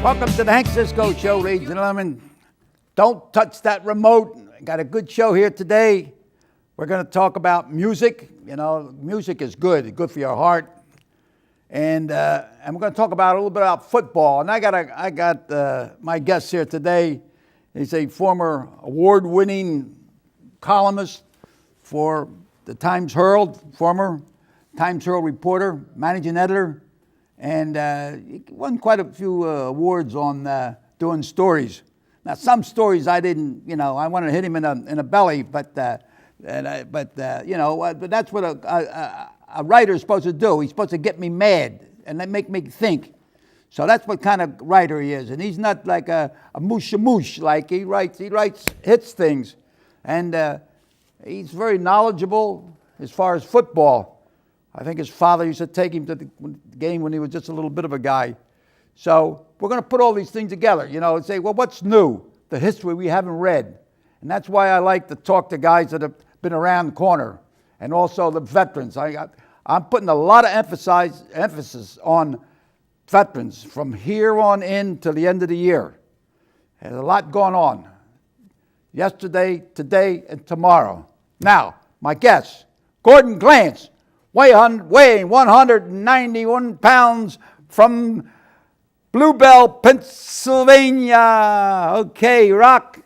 Welcome to the Hank Cisco Show, ladies and gentlemen. Don't touch that remote. Got a good show here today. We're going to talk about music. You know, music is good. It's good for your heart. And we're going to talk about a little bit about football. And I got my guest here today. He's a former award-winning columnist for the Times Herald, former Times Herald reporter, managing editor, and he won quite a few awards on doing stories. Now, some stories I didn't, I wanted to hit him in a belly, but that's what a writer is supposed to do. He's supposed to get me mad and then make me think. So that's what kind of writer he is. And he's not like a moosh, like he hits things. And he's very knowledgeable as far as football. I think his father used to take him to the game when he was just a little bit of a guy. So we're going to put all these things together, and say, well, what's new? The history we haven't read. And that's why I like to talk to guys that have been around the corner and also the veterans. I'm putting a lot of emphasis on veterans from here on in to the end of the year. There's a lot going on. Yesterday, today, and tomorrow. Now, my guest, Gordon Glantz, weighing 191 pounds from Bluebell, Pennsylvania. Okay, Rock.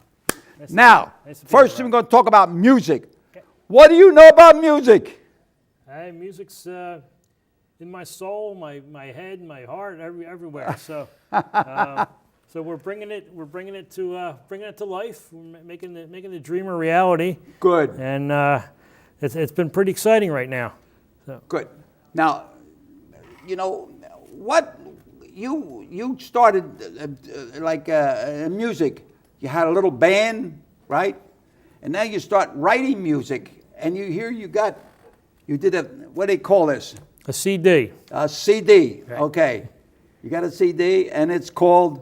Now, first we're going to talk about music. Okay. What do you know about music? Hey, music's in my soul, my head, my heart, everywhere. So, so we're bringing it to life. We're making the dream a reality. Good. And it's been pretty exciting right now. So. Good. Now, what you started in music. You had a little band, right? And now you start writing music, and you did what do they call this? A CD. A CD. Right. Okay. You got a CD, and it's called.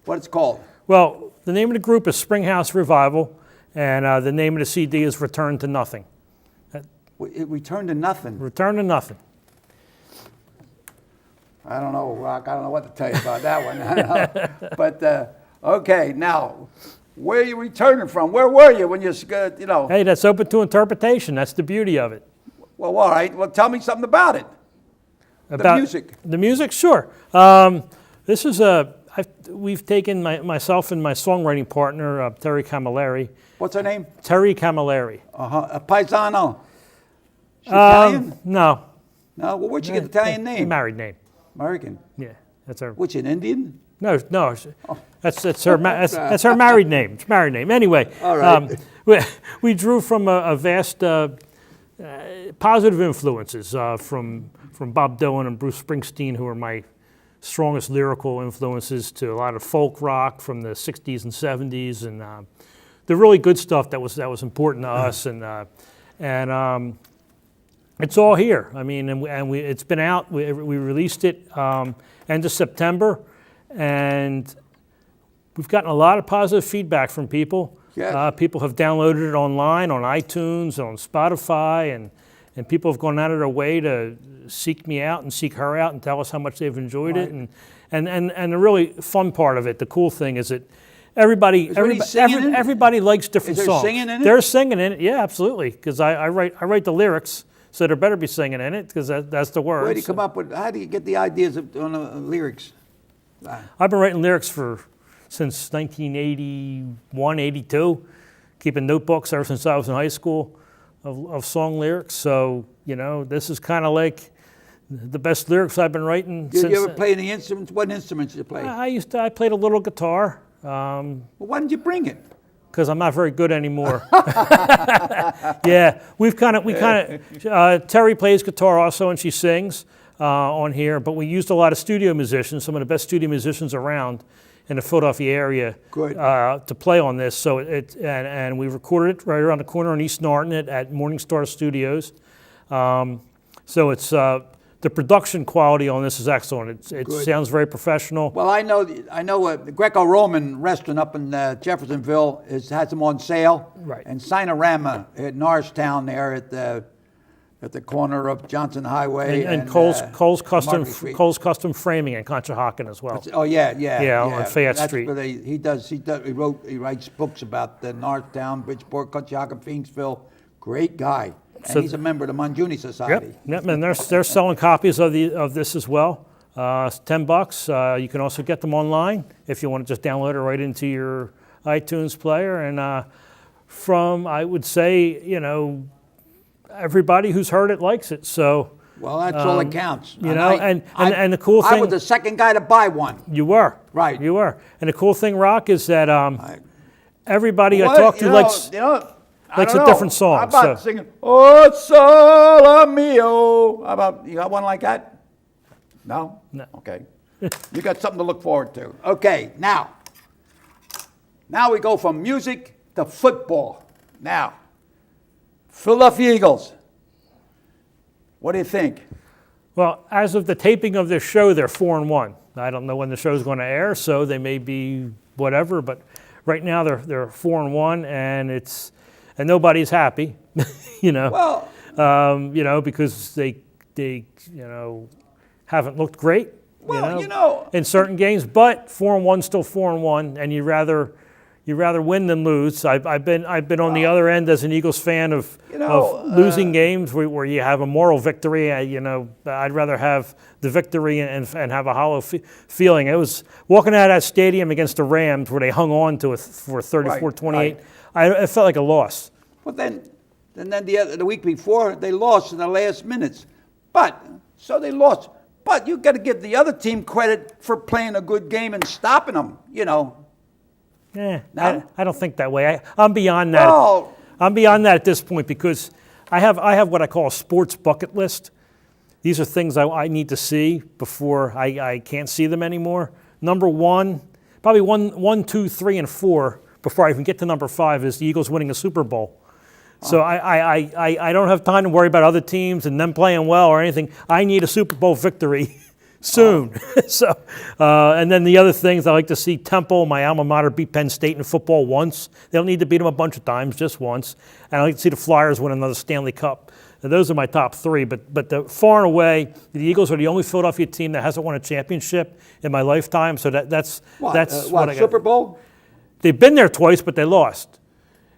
What it's called? Well, the name of the group is Springhouse Revival, and the name of the CD is Return to Nothing. It returned to nothing. Return to Nothing. I don't know, Rock. I don't know what to tell you about that one. But okay, now, where are you returning from? Where were you when you? Hey, that's open to interpretation. That's the beauty of it. Well, all right. Well, tell me something about it. The music. The music, sure. This is we've taken myself and my songwriting partner, Terry Camilleri. What's her name? Terry Camilleri. A paisano. She's Italian? No. No? Well, where'd you get the Italian name? Married name. American? Yeah. That's her. Which, an Indian? No. Oh. That's her. That's her married name. It's married name. Anyway. All right. We drew from a vast positive influences from Bob Dylan and Bruce Springsteen, who are my strongest lyrical influences, to a lot of folk rock from the 60s and 70s, and the really good stuff that was important to us, and it's all here. I mean, it's been out. We released it end of September, and we've gotten a lot of positive feedback from people. Yes. People have downloaded it online, on iTunes, on Spotify, and people have gone out of their way to seek me out and seek her out and tell us how much they've enjoyed right. it. And the really fun part of it, the cool thing, is that everybody likes different songs. Singing in it? They're singing in it, yeah, absolutely. Because I write the lyrics, so there better be singing in it, because that's the words. Where do you come up with? How do you get the ideas on the lyrics? I've been writing lyrics since 1981, 82, keeping notebooks ever since I was in high school of song lyrics. So, this is kind of like the best lyrics I've been writing since. Did you ever play any instruments? What instruments did you play? I played a little guitar. Well, why didn't you bring it? Because I'm not very good anymore. Yeah, Terry plays guitar also, and she sings on here, but we used a lot of studio musicians, some of the best studio musicians around in the Philadelphia area to play on this. So and we recorded it right around the corner in East Norton at Morningstar Studios. So it's the production quality on this is excellent. It sounds very professional. Well, I know the Greco-Roman restaurant up in Jeffersonville has them on sale. Right. And Sinorama at Norristown there at at the corner of Johnson Highway And Cole's Market Street. Custom Framing in Conshohocken as well. Oh yeah. On Fayette That's Street. where he writes books about the Northtown, Bridgeport, Conshohocken, Fingsville. Great guy, and So- he's a member of the Manjuni Society. Yep, and they're selling copies of this as well. It's $10. You can also get them online if you want to just download it right into your iTunes player. And I would say, everybody who's heard it likes it. So Well, that's all that counts. and the cool I thing, was the second guy to buy one. you were Right. You were, and the cool thing, Rock, is that everybody I What? talk to likes I likes don't a know. different song, How about so- singing "Oh Sole Mio"? How about you got one like that? No. No. Okay. You got something to look forward to. Okay. Now we go from music to football. Now, Philadelphia Eagles. What do you think? Well, as of the taping of this show, they're 4-1. I don't know when the show's going to air, so they may be whatever. But right now they're 4-1, and nobody's happy, Well, because they haven't looked great. In certain games, but 4-1 still 4-1, and you rather win than lose. I've been on the other end as an Eagles fan of losing games where you have a moral victory. I'd rather have the victory and have a hollow feeling. It was walking out of that stadium against the Rams where they hung on to it for 34-28. It felt like a loss. Well, then the week before they lost in the last minutes, so they lost. But you got to give the other team credit for playing a good game and stopping them. No? I don't think that way. I'm beyond that. Well, I'm beyond that at this point because I have what I call a sports bucket list. These are things I need to see before I can't see them anymore. Number one, probably one, two, 3, and 4 before I even get to number 5 is the Eagles winning a Super Bowl. So I don't have time to worry about other teams and them playing well or anything. I need a Super Bowl victory soon. And then the other things, I like to see Temple, my alma mater, beat Penn State in football once. They don't need to beat them a bunch of times, just once. And I like to see the Flyers win another Stanley Cup. Now, those are my top 3. But far and away, the Eagles are the only Philadelphia team that hasn't won a championship in my lifetime. So that's what I got. Super Bowl? They've been there twice, but they lost.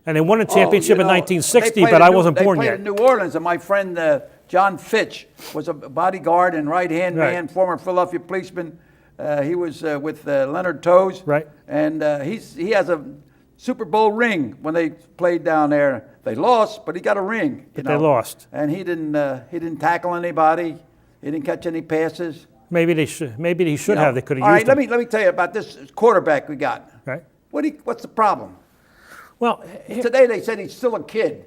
And they won a championship in 1960, but I wasn't born yet. They yet. played in New Orleans, and my friend John Fitch was a bodyguard and right-hand man, former Philadelphia policeman. He was with Leonard Toews. Right. And he has a Super Bowl ring when they played down there. They lost, but he got a ring. They lost. And he didn't tackle anybody. He didn't catch any passes. Maybe he should have. They could have All used right, him. let me tell you about this quarterback we got. Right. What's the problem? Well, Today they said he's still a kid.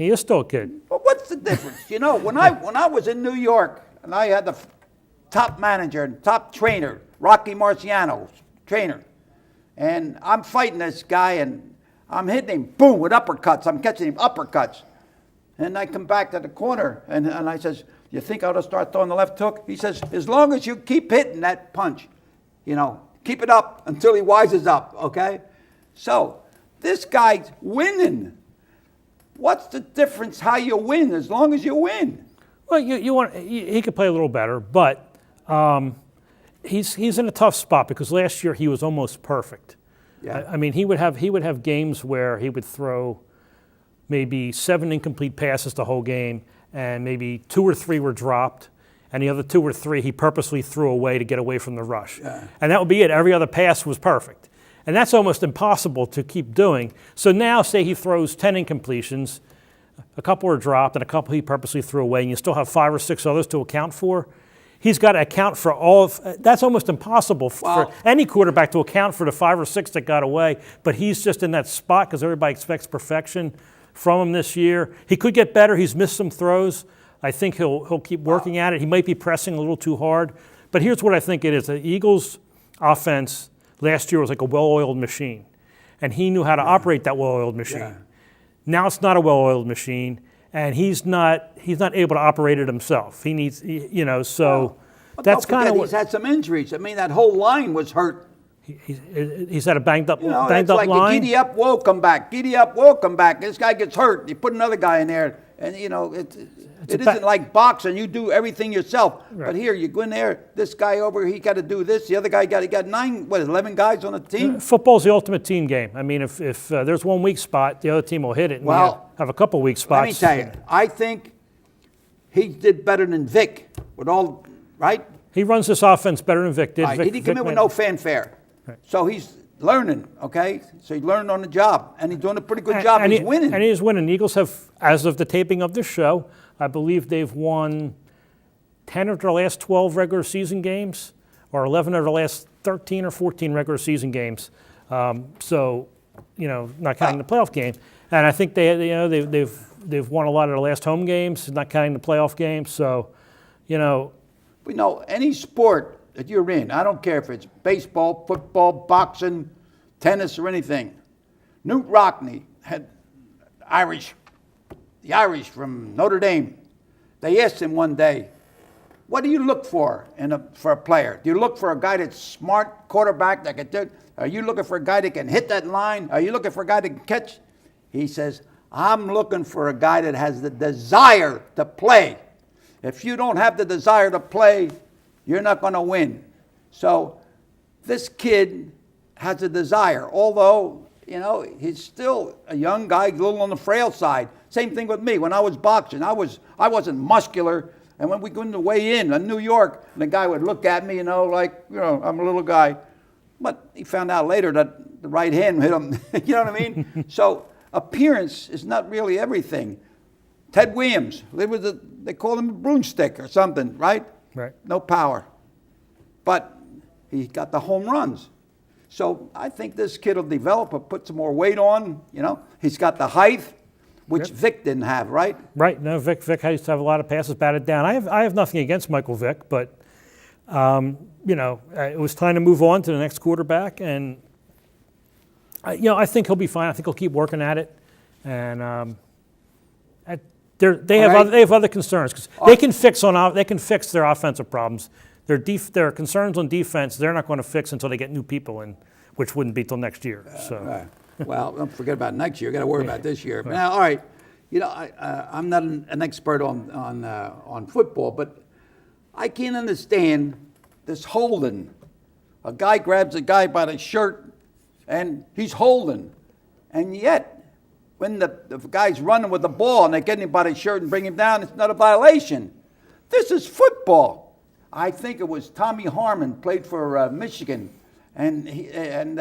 he is still a kid. But what's the difference? When I was in New York and I had the top manager and top trainer, Rocky Marciano, trainer, and I'm fighting this guy and I'm hitting him, boom, with uppercuts. I'm catching him uppercuts. And I come back to the corner and I says, you think I ought to start throwing the left hook? He says, as long as you keep hitting that punch, keep it up until he wises up, okay? So this guy's winning. What's the difference how you win as long as you win? Well, he could play a little better, but he's in a tough spot because last year he was almost perfect. Yeah. I mean, he would have games where he would throw maybe 7 incomplete passes the whole game, and maybe 2 or 3 were dropped, and the other 2 or 3 he purposely threw away to get away from the rush. Yeah. And that would be it. Every other pass was perfect. And that's almost impossible to keep doing. So now, say he throws 10 incompletions, a couple are dropped, and a couple he purposely threw away, and you still have 5 or 6 others to account for. He's got to account for all of that's almost impossible for any quarterback to account for the 5 or 6 that got away. But he's just in that spot because everybody expects perfection from him this year. He could get better. He's missed some throws. I think he'll keep working at it. He might be pressing a little too hard. But here's what I think it is. The Eagles' offense last year was like a well-oiled machine, and he knew how to operate that well-oiled machine. Yeah. Now it's not a well-oiled machine, and he's not able to operate it himself. He needs, so But that's don't forget, kind of he's had some injuries. I mean, that whole line was hurt. he's had a banged up It's like line. you giddy up, whoa, come back. Giddy up, whoa, come back. This guy gets hurt. You put another guy in there, and it isn't like boxing. You do everything yourself. Right. But here, you go in there. This guy over, he got to do this. The other guy he got 11 guys on the team. Football's the ultimate team game. I mean, if there's one weak spot, the other team will hit it. And Well, have a couple weak spots. Let me tell you, I think he did better than Vic with all right. He runs this offense better than Vic did. Right. He didn't come in with no fanfare. Right. So he's learning, okay? So he learned on the job, and he's doing a pretty good job. He's winning. And he's winning. The Eagles have, as of the taping of this show, I believe they've won 10 of their last 12 regular season games, or 11 of their last 13 or 14 regular season games. So, not counting the playoff game. And I think they've won a lot of their last home games, not counting the playoff games. So, We know any sport that you're in, I don't care if it's baseball, football, boxing, tennis, or anything. Newt Rockne had the Irish from Notre Dame. They asked him one day, what do you look for for a player? Do you look for a guy that's smart, quarterback that can do it? Are you looking for a guy that can hit that line? Are you looking for a guy that can catch? He says, I'm looking for a guy that has the desire to play. If you don't have the desire to play, you're not going to win. So this kid has a desire, although, he's still a young guy, a little on the frail side. Same thing with me. When I was boxing, I wasn't muscular. And when we go in to weigh in New York, the guy would look at me, I'm a little guy. But he found out later that the right hand hit him. You know what I mean? So appearance is not really everything. Ted Williams, they called him a broomstick or something, right? Right. No power. But he got the home runs. So I think this kid will develop or put some more weight on. He's got the height, which Vic didn't have, right? Right. No, Vic used to have a lot of passes batted down. I have nothing against Michael Vick, but it was time to move on to the next quarterback, and I think he'll be fine. I think he'll keep working at it, and they have other concerns because they can fix their offensive problems. Their concerns on defense they're not going to fix until they get new people in, which wouldn't be till next year. So. Well, don't forget about next year. You got to worry about this year. But now, all right, I'm not an expert on football, but I can't understand this holding. A guy grabs a guy by the shirt, and he's holding, and yet when the guy's running with the ball and they get him by the shirt and bring him down, it's not a violation. This is football. I think it was Tommy Harmon played for Michigan, and he had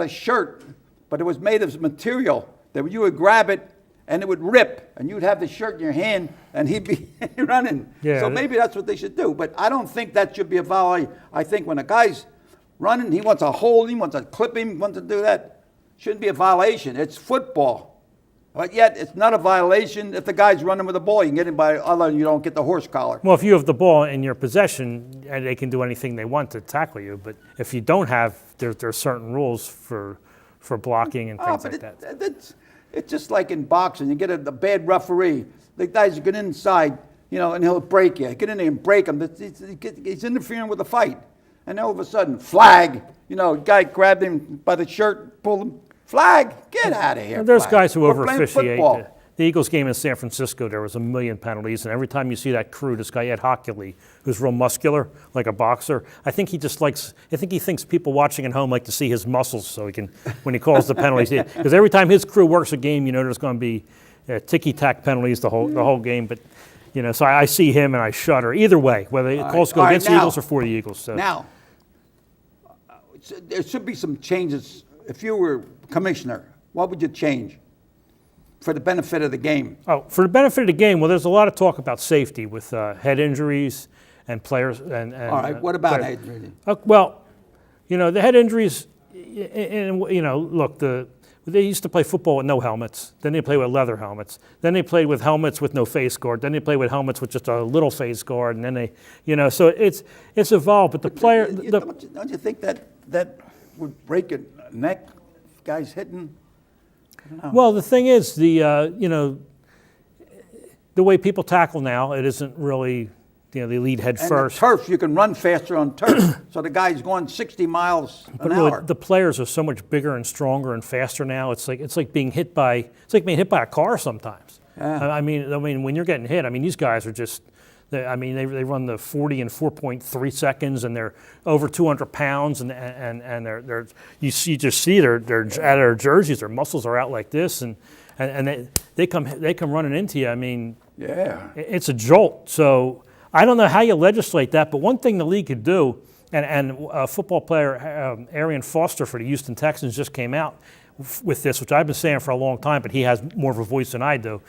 a shirt, but it was made of material that you would grab it and it would rip, and you'd have the shirt in your hand, and he'd be running. Yeah. So maybe that's what they should do. But I don't think that should be a violation. I think when a guy's running, he wants to hold him, wants to clip him, wants to do that. Shouldn't be a violation. It's football. But yet, it's not a violation if the guy's running with the ball. You can get him by other than you don't get the horse collar. Well, if you have the ball in your possession, they can do anything they want to tackle you. But if you don't have, there's certain rules for blocking and things like that. It's just like in boxing. You get a bad referee. The guys get inside, and he'll break you. Get in there and break him. He's interfering with the fight. And all of a sudden, flag. Guy grabbed him by the shirt, pulled him. Flag, get out of here. There's flag. guys who We're over playing officiate. football. The Eagles game in San Francisco, there was 1 million penalties, and every time you see that crew, this guy Ed Hockley, who's real muscular, like a boxer, I think he thinks people watching at home like to see his muscles, so he can, when he calls the penalties, because every time his crew works a game, there's going to be ticky-tack penalties the whole game. But so I see him and I shudder. Either way, whether the calls go against the Eagles or for the Eagles. So. Now, there should be some changes. If you were commissioner, what would you change for the benefit of the game? Oh, for the benefit of the game, well, there's a lot of talk about safety with head injuries and players. And all right, what about head injuries? Well, the head injuries, look, they used to play football with no helmets. Then they played with leather helmets. Then they played with helmets with no face guard. Then they played with helmets with just a little face guard. And then they, so it's evolved. But the player, don't you think that would break a neck? Guys hitting. Well, the thing is, the way people tackle now, it isn't really they lead head And first. the turf, you can run faster on turf. So the guy's going 60 miles an But really, hour. the players are so much bigger and stronger and faster now. It's like being hit by a car sometimes. Yeah. I mean, when you're getting hit, these guys are just. They run the 40 in 4.3 seconds, and they're over 200 pounds, and they're you just see they're out of their jerseys, their muscles are out like this, and they come running into you. Yeah. It's a jolt. So I don't know how you legislate that, but one thing the league could do, and a football player, Arian Foster for the Houston Texans, just came out with this, which I've been saying for a long time, but he has more of a voice than I do.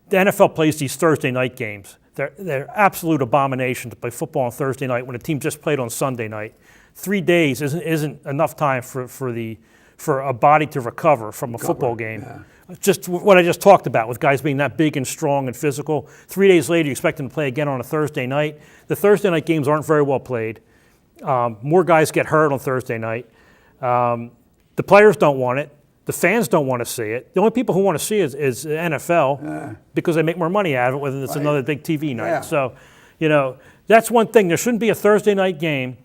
The NFL plays these Thursday night games. They're absolute abomination to play football on Thursday night when a team just played on Sunday night. 3 days isn't enough time for a body to recover from a football game. Yeah. Just what I just talked about with guys being that big and strong and physical. 3 days later, you expect them to play again on a Thursday night. The Thursday night games aren't very well played. More guys get hurt on Thursday night. The players don't want it. The fans don't want to see it. The only people who want to see it is the NFL because they make more money out of it, whether it's another big TV night. Yeah. So, that's one thing. There shouldn't be a Thursday night game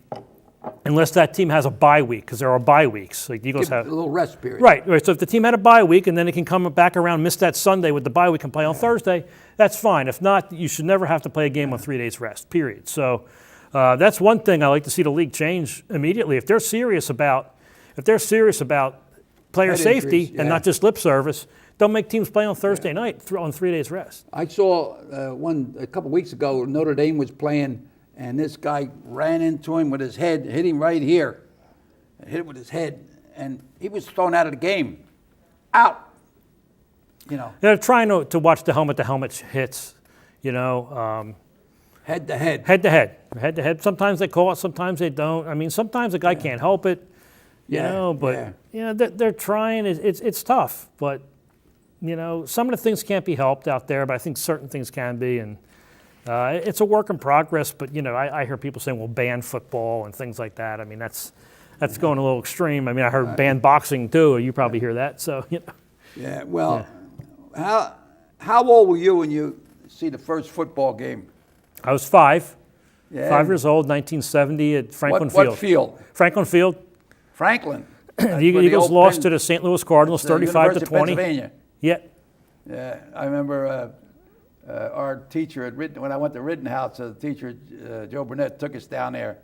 unless that team has a bye week, because there are bye weeks. Like the Eagles Give have a little rest period. Right. So if the team had a bye week and then it can come back around, miss that Sunday with the bye week and play on Thursday, that's fine. If not, you should never have to play a game on 3 days rest, period. So that's one thing I like to see the league change immediately. If they're serious about player Head safety injuries, and not just lip service, don't make teams play on Thursday night on 3 days rest. I saw one a couple weeks ago. Notre Dame was playing, and this guy ran into him with his head, hit him right here, hit him with his head, and he was thrown out of the game. Out. They're trying to watch the helmet hits, Head to head. Head to head. Sometimes they call it, sometimes they don't. Sometimes the guy can't help it. They're trying. It's tough, but some of the things can't be helped out there, but I think certain things can be, and it's a work in progress. But I hear people saying, "Well, ban football and things like that." That's going a little extreme. I heard ban boxing too. You probably hear that. So Yeah. Well, how old were you when you see the first football game? I was 5. Yeah. 5 years old, 1970 at Franklin What Field. field? Franklin Field. Franklin. The Eagles lost to the St. Louis Cardinals, 35-20. Pennsylvania. Yeah. Yeah, I remember our teacher at when I went to Rittenhouse, the teacher, Joe Burnett, took us down there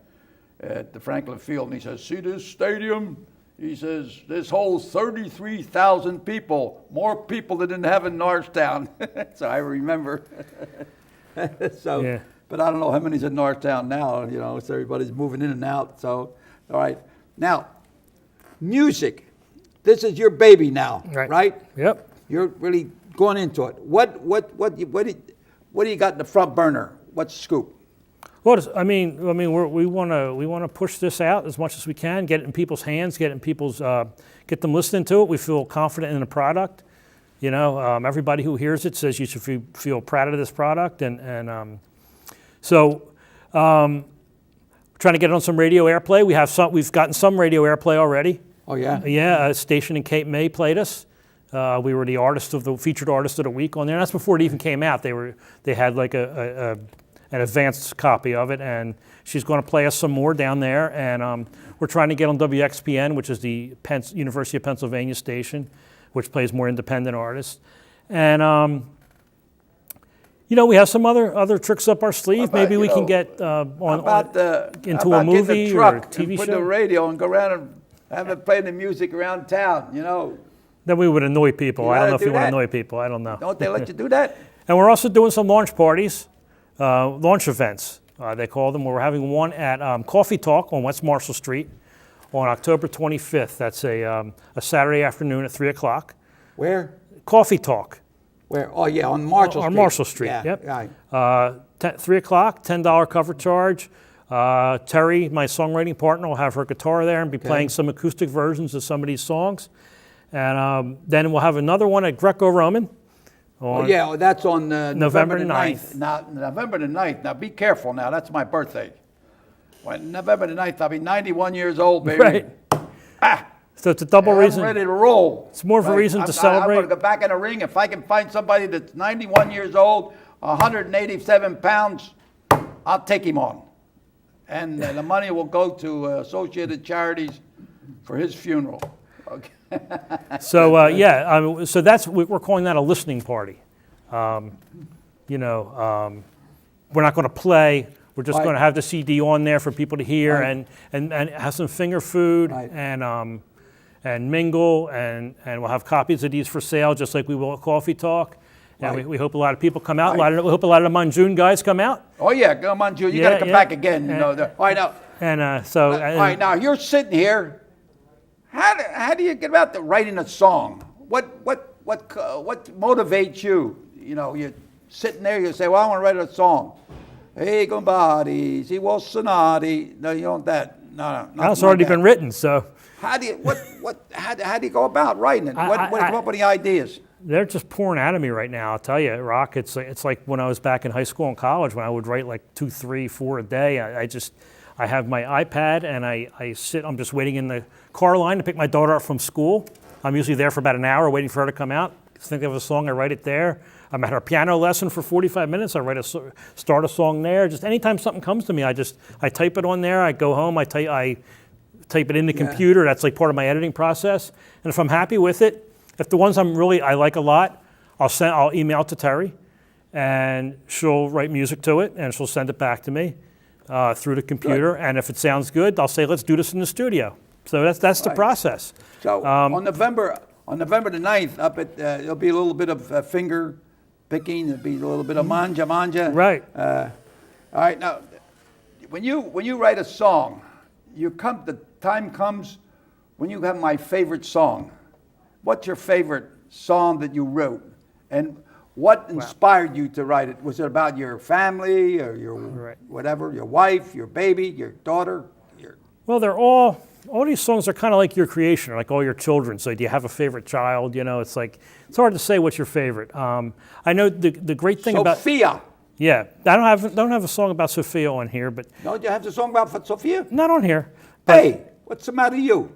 at the Franklin Field, and he says, "See this stadium?" He says, "This holds 33,000 people, more people than didn't have in Norristown." So I remember. Yeah. But I don't know how many's in Norristown now, so everybody's moving in and out. So, all right. Now, music. This is your baby now, right? Yep. You're really going into it. What do you got in the front burner? What's the scoop? Well, we want to push this out as much as we can, get it in people's hands, get them listening to it. We feel confident in the product. Everybody who hears it says you should feel proud of this product, trying to get it on some radio airplay. We've gotten some radio airplay already. Oh yeah. Yeah, a station in Cape May played us. We were the featured artist of the week on there. And that's before it even came out. They had like an advanced copy of it, and she's going to play us some more down there. And we're trying to get on WXPN, which is the University of Pennsylvania station, which plays more independent artists. And we have some other tricks up our sleeve. Maybe we can get into a movie or a TV put show. the radio and go around and have it play the music around town. Then we would annoy people. I don't know if do we want to that? annoy people. I don't know. Don't they let you do that? And we're also doing some launch parties, launch events, they call them. We're having one at Coffee Talk on West Marshall Street on October 25th. That's a Saturday afternoon at 3 o'clock. Where? Coffee Talk. Where? Oh, yeah, on Marshall Street. On Marshall Street, Yeah, yep. right. 3 o'clock, $10 cover charge. Terry, my songwriting partner, will have her guitar there and be playing some acoustic versions of some of these songs. And then we'll have another one at Greco-Roman. That's on November 9th. Now, November the 9th. Now, be careful now. That's my birthday. November the 9th, I'll be 91 years old, baby. Right. So it's a double reason. I'm ready to roll. It's more of a reason to celebrate. I'm going to go back in the ring. If I can find somebody that's 91 years old 187 pounds, I'll take him on. And the money will go to Associated Charities for his funeral. Okay. So so that's we're calling that a listening party. You know, we're not going to play. We're just going to have the CD on there for people to hear and have some finger food and mingle and we'll have copies of these for sale, just like we will at Coffee Talk. And we hope a lot of people come out. We hope a lot of the Monjun guys come out. Oh yeah, come on, Monjun. You got to come back again. You know. All right now. All right now, you're sitting here. How do you get about the writing a song? What motivates you? You know, you're sitting there. You say, "Well, I want to write a song." Hey, gombadi, si wassanadi. No, you don't that. No. It's already been written. So how do you how do you go about writing it? What come up with the ideas? They're just pouring out of me right now. I'll tell you, Rock. It's like when I was back in high school and college when I would write like 2, 3, 4 a day. I have my iPad and I sit. I'm just waiting in the car line to pick my daughter up from school. I'm usually there for about an hour waiting for her to come out. Think of a song, I write it there. I'm at her piano lesson for 45 minutes. I start a song there. Just anytime something comes to me, I type it on there. I go home. I type it in the computer. That's like part of my editing process. And if I'm happy with it, if the ones I like a lot, I'll email it to Terry, and she'll write music to it, and she'll send it back to me through the computer. Good. And if it sounds good, I'll say, let's do this in the studio. So that's the process. So on November the 9th, up at there'll be a little bit of finger picking. There'll be a little bit of manja. Right. All right. Now, when you write a song, the time comes when you have my favorite song. What's your favorite song that you wrote, and what inspired you to write it? Was it about your family or your whatever, your wife, your baby, your daughter? Well, they're all these songs are kind of like your creation, or like all your children. So do you have a favorite child? You know, it's hard to say what's your favorite. I know the great thing about Sophia. Yeah, I don't have a song about Sophia on here, but no, you have the song about Sophia? Not on here. Hey, what's the matter with you?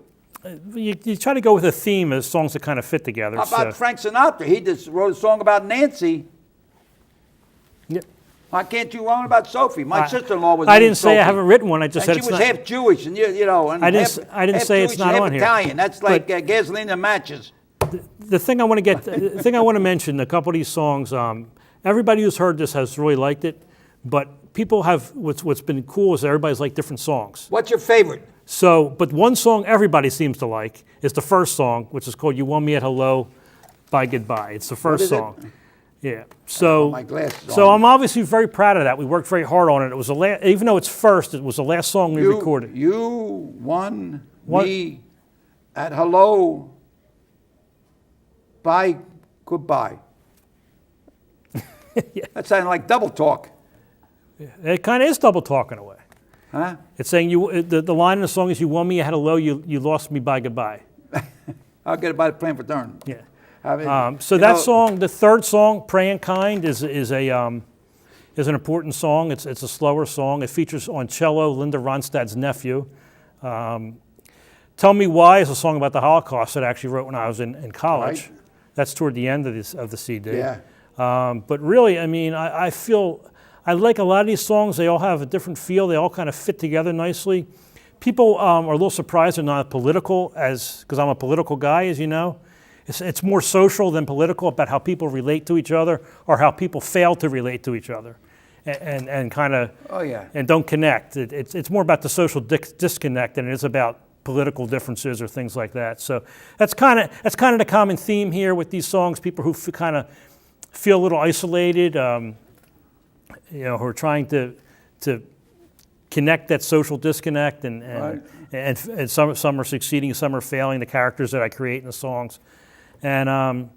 You try to go with a theme of songs that kind of fit together. How about Frank Sinatra? He just wrote a song about Nancy. Yeah. Why can't you write about Sophie? My sister-in-law was. I didn't say Sophie. I haven't written one. I just said she was half Jewish, and you know. And I didn't say Jewish, it's not on here. Italian. That's like gasoline and matches. The thing I want to mention, a couple of these songs. Everybody who's heard this has really liked it, but people have what's been cool is everybody's liked different songs. What's your favorite? So, but one song everybody seems to like is the first song, which is called "You Won Me at Hello, Bye Goodbye." It's the first song. Yeah. So, I'm obviously very proud of that. We worked very hard on it. It was even though it's first, it was the last song we recorded. You won me at hello, bye, goodbye. Yeah. That sounded like double talk. It kind of is double talk in a way. Huh? It's saying the line in the song is "You won me at hello, you lost me by goodbye." I'll get it by the plan for turn. Yeah. I mean, so that song, the third song, "Praying Kind," is an important song. It's a slower song. It features on cello Linda Ronstadt's nephew. "Tell Me Why" is a song about the Holocaust that I actually wrote when I was in college. Right. That's toward the end of the CD. Yeah. But really, I mean, I feel I like a lot of these songs. They all have a different feel. They all kind of fit together nicely. People are a little surprised they're not political, because I'm a political guy, as you know. It's more social than political, about how people relate to each other or how people fail to relate to each other, and kind of and don't connect. It's more about the social disconnect than it is about political differences or things like that. So that's kind of the common theme here with these songs. People who kind of feel a little isolated, who are trying to connect that social disconnect, and some are succeeding, some are failing. The characters that I create in the songs. And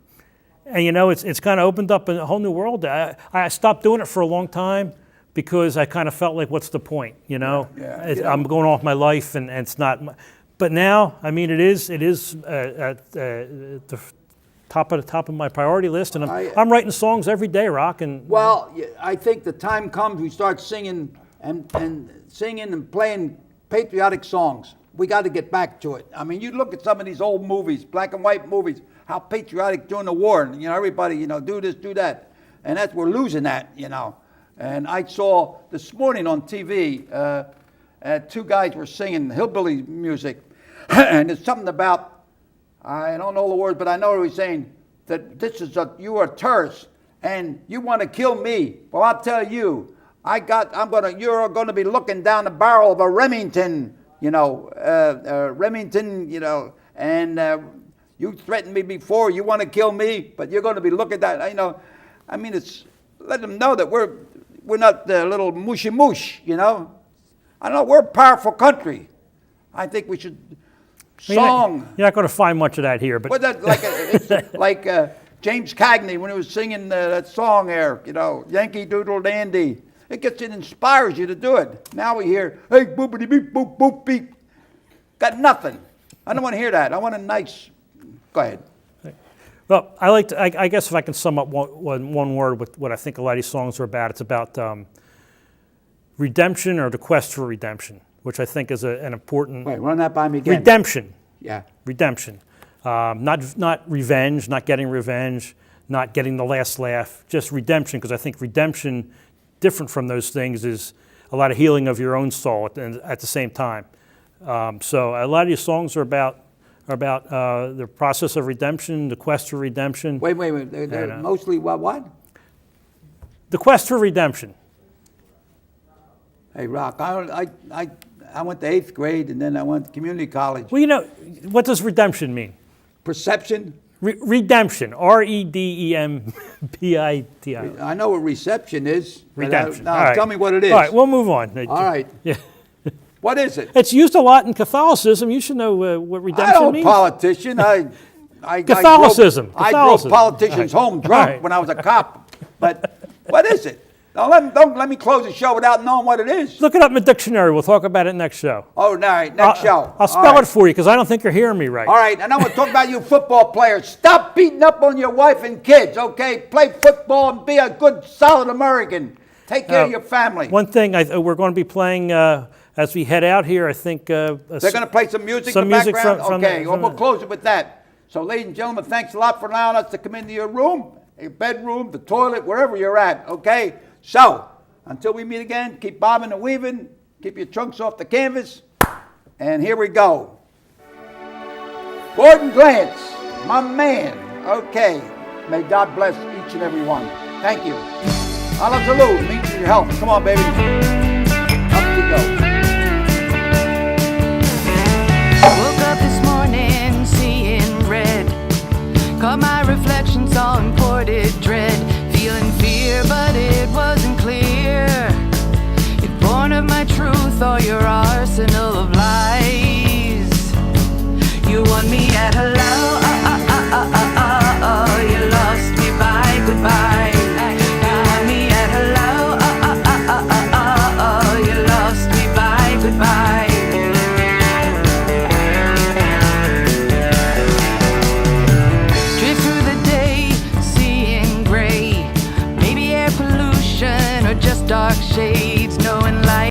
it's kind of opened up a whole new world. I stopped doing it for a long time because I kind of felt like, what's the point? I'm going off my life, and it's not. But now, I mean, it is at the top of my priority list, and I'm writing songs every day, Rock. And well, I think the time comes we start singing and playing patriotic songs. We got to get back to it. I mean, you look at some of these old movies, black and white movies, how patriotic during the war, and everybody, do this, do that. and that's we're losing that, you know. And I saw this morning on TV, two guys were singing hillbilly music, and it's something about, I don't know the words, but I know he was saying that you are a tourist and you want to kill me. Well, I'll tell you, you're gonna be looking down the barrel of a Remington, Remington, and you threatened me before. You want to kill me, but you're going to be looking at that. I mean, it's let them know that we're not the little mushy mush, I don't know. We're a powerful country. I think we should song. You're not going to find much of that here, but it's like James Cagney when he was singing that song there, Yankee Doodle Dandy. It inspires you to do it. Now we hear, hey, boopity beep, boop, boop, beep. Got nothing. I don't want to hear that. I want a nice, go ahead. Well, I guess if I can sum up one word with what I think a lot of these songs are about, it's about redemption or the quest for redemption, which I think is an important... Wait, run that by me again. Redemption. Yeah. Redemption. Not revenge, not getting revenge, not getting the last laugh, just redemption, because I think redemption, different from those things, is a lot of healing of your own soul at the same time. So a lot of these songs are about the process of redemption, the quest for redemption. Wait. They're mostly what? The quest for redemption. Hey, Rock, I went to 8th grade and then I went to community college. Well, what does redemption mean? Perception? Redemption. REDEMPITI. I know what reception is. Redemption. Now, right. Tell me what it is. All right, we'll move on. All right. Yeah. What is it? It's used a lot in Catholicism. You should know what redemption means. I'm a politician. Catholicism. I drove politicians home drunk when I was a cop. But what is it? Don't let me close the show without knowing what it is. Look it up in the dictionary. We'll talk about it next show. Oh, all right, next show. I'll spell it for you because I don't think you're hearing me right. All right, and I'm going to talk about you football players. Stop beating up on your wife and kids, okay? Play football and be a good, solid American. Take care of your family. One thing we're going to be playing as we head out here, I think... They're going to play some music in the background? Okay, we'll close it with that. So, ladies and gentlemen, thanks a lot for allowing us to come into your room, your bedroom, the toilet, wherever you're at, okay? So, until we meet again, keep bobbing and weaving, keep your trunks off the canvas, and here we go. Gordon Glantz, my man, okay. May God bless each and every one. Thank you. Ala salud, meet your health. Come on, baby. Up we go. Woke up this morning seeing red. Caught my reflection